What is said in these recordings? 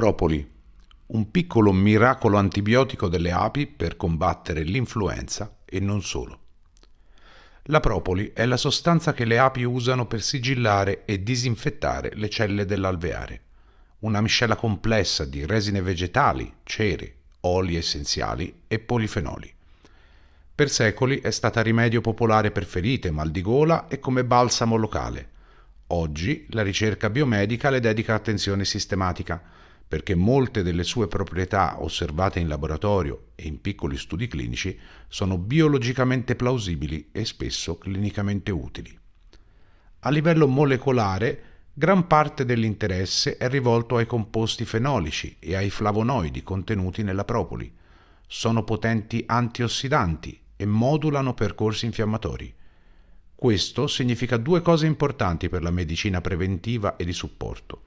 Propoli, un piccolo miracolo antibiotico delle api per combattere l'influenza e non solo. La propoli è la sostanza che le api usano per sigillare e disinfettare le celle dell'alveare. Una miscela complessa di resine vegetali, cere, oli essenziali e polifenoli. Per secoli è stata rimedio popolare per ferite, mal di gola e come balsamo locale. Oggi la ricerca biomedica le dedica attenzione sistematica, perché molte delle sue proprietà osservate in laboratorio e in piccoli studi clinici sono biologicamente plausibili e spesso clinicamente utili. A livello molecolare, gran parte dell'interesse è rivolto ai composti fenolici e ai flavonoidi contenuti nella propoli. Sono potenti antiossidanti e modulano percorsi infiammatori. Questo significa due cose importanti per la medicina preventiva e di supporto.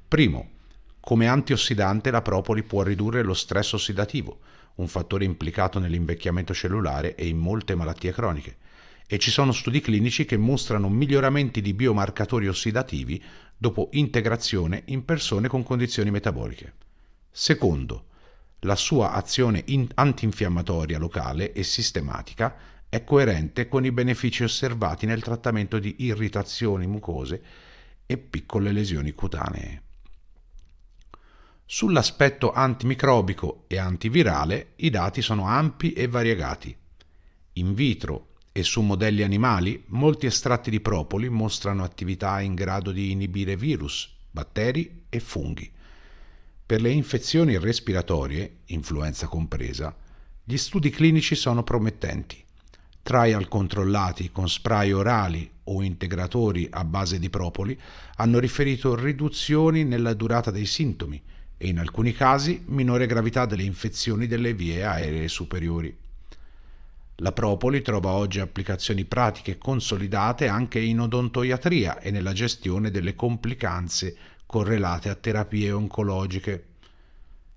Primo, come antiossidante la propoli può ridurre lo stress ossidativo, un fattore implicato nell'invecchiamento cellulare e in molte malattie croniche, e ci sono studi clinici che mostrano miglioramenti di biomarcatori ossidativi dopo integrazione in persone con condizioni metaboliche. Secondo, la sua azione antinfiammatoria locale e sistematica è coerente con i benefici osservati nel trattamento di irritazioni mucose e piccole lesioni cutanee. Sull'aspetto antimicrobico e antivirale i dati sono ampi e variegati. In vitro e su modelli animali, molti estratti di propoli mostrano attività in grado di inibire virus, batteri e funghi. Per le infezioni respiratorie, influenza compresa, gli studi clinici sono promettenti. Trial controllati con spray orali o integratori a base di propoli hanno riferito riduzioni nella durata dei sintomi e in alcuni casi minore gravità delle infezioni delle vie aeree superiori. La propoli trova oggi applicazioni pratiche consolidate anche in odontoiatria e nella gestione delle complicanze correlate a terapie oncologiche.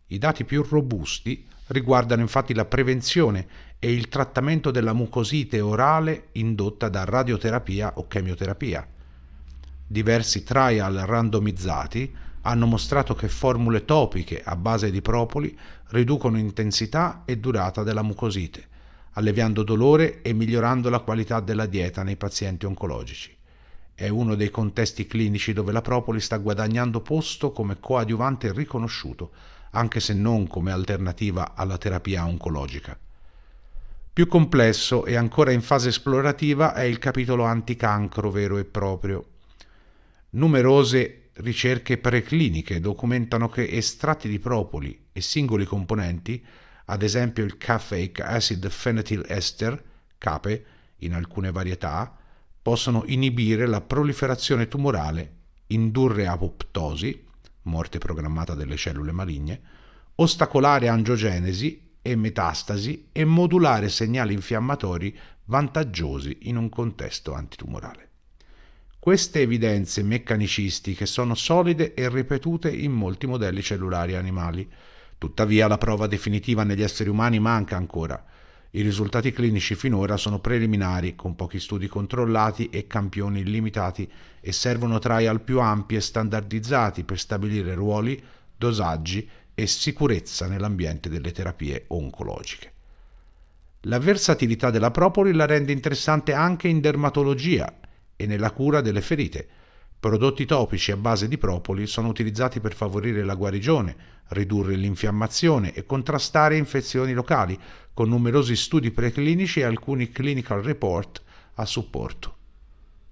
I dati più robusti riguardano infatti la prevenzione e il trattamento della mucosite orale indotta da radioterapia o chemioterapia. Diversi trial randomizzati hanno mostrato che formule topiche a base di propoli riducono intensità e durata della mucosite, alleviando dolore e migliorando la qualità della dieta nei pazienti oncologici. È uno dei contesti clinici dove la propoli sta guadagnando posto come coadiuvante riconosciuto, anche se non come alternativa alla terapia oncologica. Più complesso e ancora in fase esplorativa è il capitolo anticancro vero e proprio. Numerose ricerche precliniche documentano che estratti di propoli e singoli componenti, ad esempio il caffeic acid phenyl ester, CAPE, in alcune varietà, possono inibire la proliferazione tumorale, indurre apoptosi, morte programmata delle cellule maligne, ostacolare angiogenesi e metastasi e modulare segnali infiammatori vantaggiosi in un contesto antitumorale. Queste evidenze meccanicistiche sono solide e ripetute in molti modelli cellulari animali. Tuttavia la prova definitiva negli esseri umani manca ancora. I risultati clinici finora sono preliminari, con pochi studi controllati e campioni limitati, e servono trial più ampi e standardizzati per stabilire ruoli, dosaggi e sicurezza nell'ambiente delle terapie oncologiche. La versatilità della propoli la rende interessante anche in dermatologia e nella cura delle ferite. Prodotti topici a base di propoli sono utilizzati per favorire la guarigione, ridurre l'infiammazione e contrastare infezioni locali, con numerosi studi preclinici e alcuni clinical report a supporto.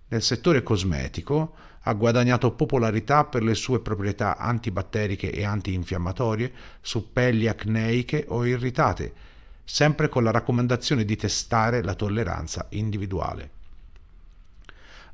Nel settore cosmetico ha guadagnato popolarità per le sue proprietà antibatteriche e antinfiammatorie su pelli acneiche o irritate, sempre con la raccomandazione di testare la tolleranza individuale.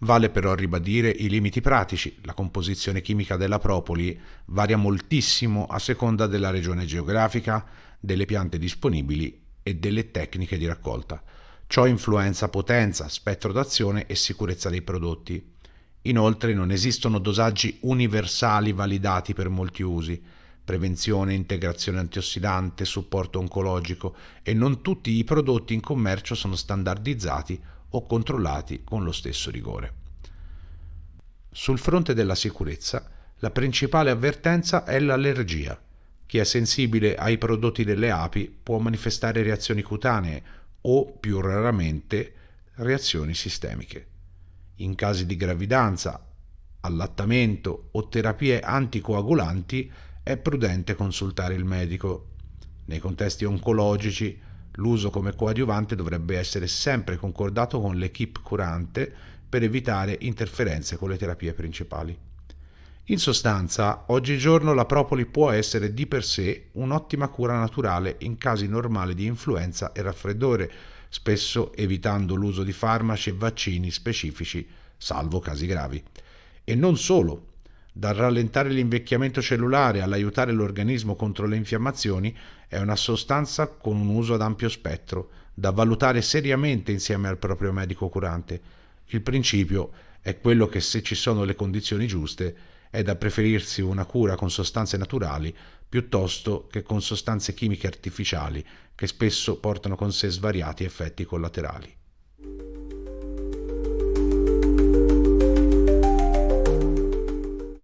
Vale però ribadire i limiti pratici. La composizione chimica della propoli varia moltissimo a seconda della regione geografica, delle piante disponibili e delle tecniche di raccolta. Ciò influenza potenza, spettro d'azione e sicurezza dei prodotti. Inoltre non esistono dosaggi universali validati per molti usi, prevenzione, integrazione antiossidante, supporto oncologico, e non tutti i prodotti in commercio sono standardizzati o controllati con lo stesso rigore. Sul fronte della sicurezza, La principale avvertenza è l'allergia. Chi è sensibile ai prodotti delle api può manifestare reazioni cutanee o, più raramente, reazioni sistemiche. In casi di gravidanza, allattamento o terapie anticoagulanti è prudente consultare il medico. Nei contesti oncologici, l'uso come coadiuvante dovrebbe essere sempre concordato con l'equipe curante per evitare interferenze con le terapie principali. In sostanza, oggigiorno la propoli può essere di per sé un'ottima cura naturale in casi normali di influenza e raffreddore, spesso evitando l'uso di farmaci e vaccini specifici, salvo casi gravi. E non solo. Dal rallentare l'invecchiamento cellulare all'aiutare l'organismo contro le infiammazioni, è una sostanza con un uso ad ampio spettro, da valutare seriamente insieme al proprio medico curante. Il principio è quello che se ci sono le condizioni giuste, è da preferirsi una cura con sostanze naturali piuttosto che con sostanze chimiche artificiali che spesso portano con sé svariati effetti collaterali.